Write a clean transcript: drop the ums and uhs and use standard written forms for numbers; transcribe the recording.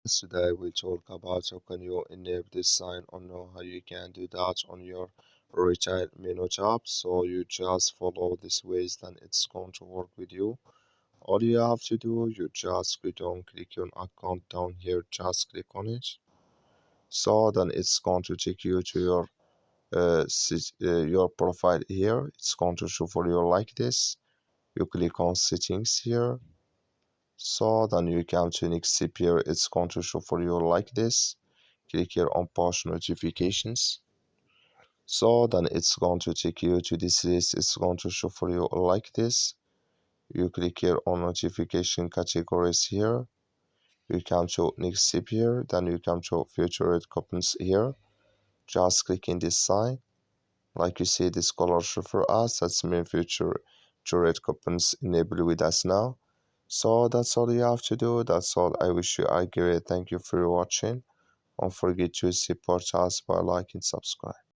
Today we talk about how can you enable this sign or know how you can do that on your RetailMeNot app. So you just follow this ways, then it's going to work with you. All you have to do, you just go down, click your account down here, just click on it. So then it's going to take you to your profile here. It's going to show for you like this. You click on settings here. So then you come to next step here. It's going to show for you like this. Click here on push notifications. So then it's going to take you to this list. It's going to show for you like this. You click here on notification categories here. You come to next step here. Then you come to featured coupons here. Just click in this sign. Like you see, this color show for us. That's mean featured coupons enabled with us now. So that's all you have to do. That's all. I wish you a great. Thank you for watching. Don't forget to support us by liking and subscribe.